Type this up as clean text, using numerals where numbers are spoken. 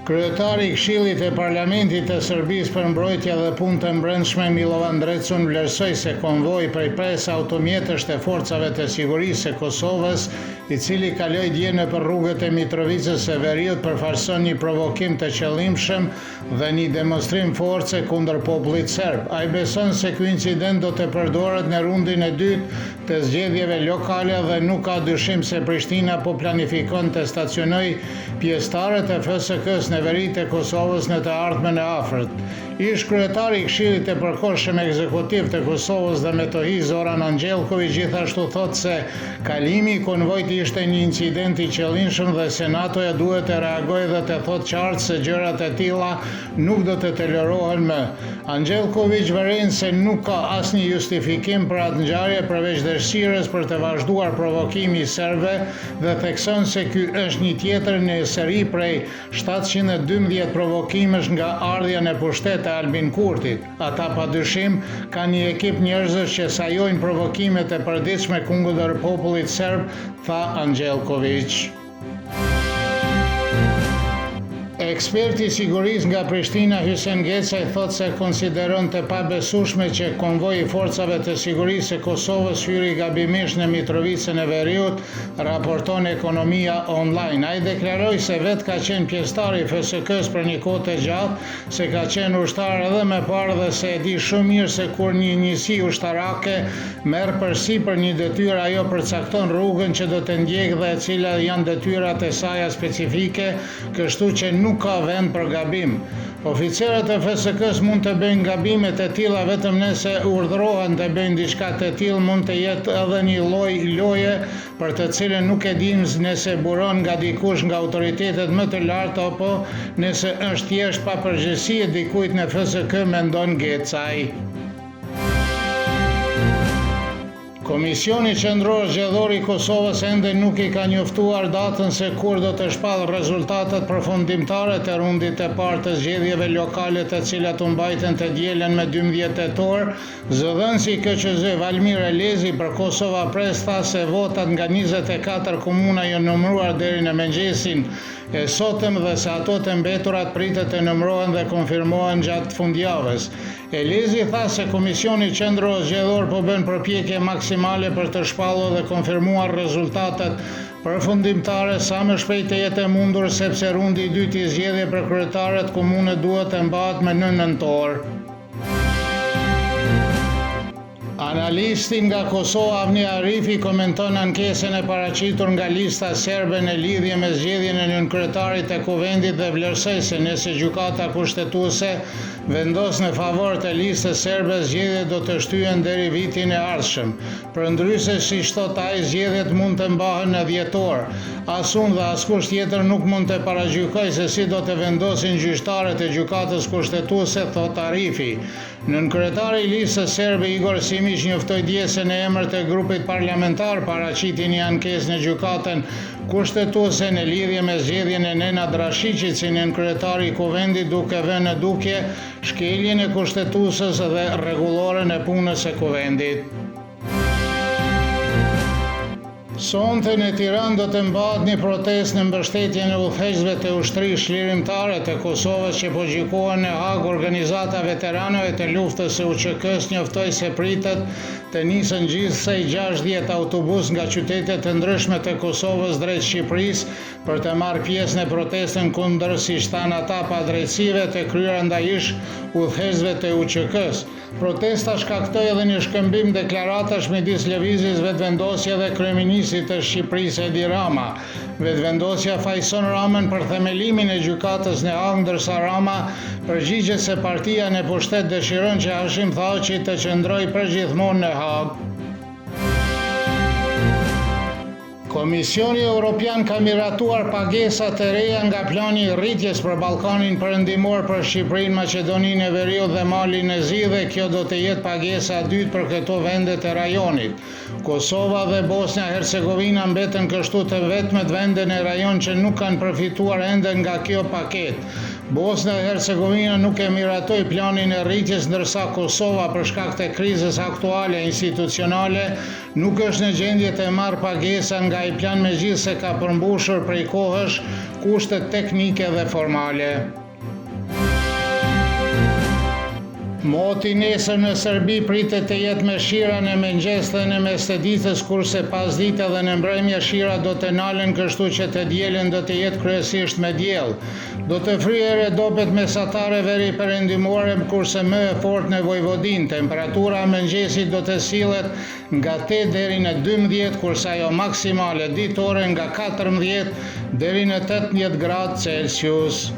Kryetari i Këshillit e Parlamentit të Serbisë për Mbrojtje dhe Punë të Brendshme Milovan Drecun vlerësoi se konvoji prej 5 automjetësh të forcave të sigurisë së Kosovës, i cili kaloi dje nëpër rrugët e Mitrovicës së Veriut, përfaqëson një provokim të qëllimshëm dhe një demonstrim force kundër popullit serb. Ai beson se ky incident do të përdoret në rundin e dytë të zgjedhjeve lokale dhe nuk ka dyshim se Prishtina po planifikon të stacionojë pjesëtarët e FSK-s në veritë e Kosovës në të ardhmen e afërt. Ish kryetari i Këshillit të Përkohshëm Ekzekutiv të Kosovës dhe Metohi Zoran Anxhelković gjithashtu thotë se kalimi i konvojit ishte një incident i qëllimshëm dhe Senatoja duhet të reagojë dhe të thotë qartë se gjërat e tilla nuk do të tolerohen më. Anxhelković vëren se nuk ka asnjë justifikim për atë ngjarje përveç dëshirës për të vazhduar provokimi i serbëve dhe thekson se ky është një tjetër në seri prej 712 provokimesh nga ardhja në pushtet e Albin Kurtit. Ata padyshim kanë një ekip njerëzësh që sajojnë provokimet e përditshme kundër popullit serb, tha Anxhelković. Eksperti i sigurisë nga Prishtina Hysen Gecaj thotë se konsideron të pabesueshme që konvoji i forcave të sigurisë së Kosovës hyri gabimisht në Mitrovicën e Veriut, raporton Ekonomia Online. Ai deklaroi se vetë ka qenë pjesëtar i FSK-s për një kohë të gjatë, se ka qenë ushtar edhe më parë dhe se e di shumë mirë se kur një njësi ushtarake merr përsipër një detyrë, ajo përcakton rrugën që do të ndjekë dhe cilat janë detyrat e saj specifike, kështu që nuk ka vend për gabim. Oficerët e FSK-s mund të bëjnë gabimet e tilla vetëm nëse urdhërohen të bëjnë diçka të tillë, mund të jetë edhe një lloj loje për të cilën nuk e dim nëse buron nga dikush nga autoritetet më të larta apo nëse është thjesht papërgjegjësi e dikujt në FSK, mendon Gecaj. Komisioni Qendror Zgjedhor i Kosovës ende nuk i ka njoftuar datën se kur do të shpallë rezultatet përfundimtare të rundit të parë të zgjedhjeve lokale, të cilat u mbajtën të dielën me 12 tetor. Zëdhënësi i KQZ Valmir Elezi për Kosova Press tha se votat nga 24 komuna janë numëruar deri në mëngjesin e sotëm dhe se ato të mbeturat pritet të numërohen dhe konfirmohen gjatë fundjavës. Elezi tha se Komisioni Qendror Zgjedhor po bën përpjekje maksimale për të shpallur dhe konfirmuar rezultatet përfundimtare sa më shpejt të jetë e mundur, sepse rundi i dytë i zgjedhjeve për kryetarët komune duhet të mbahet më në nëntor. Analisti nga Kosova Avni Arifi komenton ankesën e paraqitur nga lista serbe në lidhje me zgjedhjen e nënkryetarit të Kuvendit dhe vlerësoi se nëse gjykata kushtetuese vendos në favor të listës serbe, zgjedhjet do të shtyhen deri vitin e ardhshëm. Përndryshe, siç thot ai, zgjedhjet mund të mbahen në dhjetor. As unë dhe askush tjetër nuk mund të paragjykoj se si do të vendosin gjyqtarët e gjykatës kushtetuese, thot Arifi. Nënkryetari i listës serbe Igor Simić njoftoi dje se në emër të grupit parlamentar paraqiti një ankesë në gjykatën kushtetuese në lidhje me zgjedhjen e Nenad Drashiqit si nënkryetari i Kuvendit, duke vënë në dukje shkeljen e kushtetuesës dhe rregulloren e punës së Kuvendit. Sonte në Tiranë do të mbahet një protestë në mbështetje në udhëheqësve të ushtrisë çlirimtare të Kosovës që po gjykohen në Hag. Organizata veteranëve të luftës së UÇK-s njoftoi se pritet të nisën gjithsej 60 autobus nga qytete të ndryshme të Kosovës drejt Shqipërisë për të marrë pjesë në protestën kundër, siç thanë ata, padrejtësive të kryera ndaj ish udhëheqësve të UÇK-s. Protesta shkaktoi edhe një shkëmbim deklaratash midis lëvizjes Vetvendosja dhe kryeministit të Shqipërisë Edi Rama. Vetvendosja fajson Ramën për themelimin e gjykatës në Hag, ndërsa Rama përgjigjet se partia në pushtet dëshiron që Hashim Thaçi të qëndrojë përgjithmonë në Hag. Komisioni Evropian ka miratuar pagesa të reja nga plani i rritjes për Ballkanin Perëndimor për Shqipërinë, Maqedoninë e Veriut dhe Malin e Zi, dhe kjo do të jetë pagesa e dytë për këto vende të rajonit. Kosova dhe Bosnia-Hercegovina mbeten kështu të vetmet vende në rajon që nuk kanë përfituar ende nga kjo paketë. Bosna dhe Hercegovina nuk e miratoi planin e rritjes, ndërsa Kosova për shkak të krizës aktuale institucionale nuk është në gjendje të marrë pagesa nga ai plan, megjithëse ka përmbushur prej kohësh kushtet teknike dhe formale. Moti nesër në Serbi pritet të jetë me shira në mëngjes dhe në mes të ditës, kurse pasdite dhe në mbrëmje shira do të nalen, kështu që të dielën do të jetë kryesisht me diell. Do të fryerë dobet mesatare veri perëndimore, kurse më e fortë në Vojvodinë. Temperatura e mëngjesit do të sillet nga 8 deri në 12, kurse ajo maksimale ditore nga 14 deri në 18 gradë Celsius.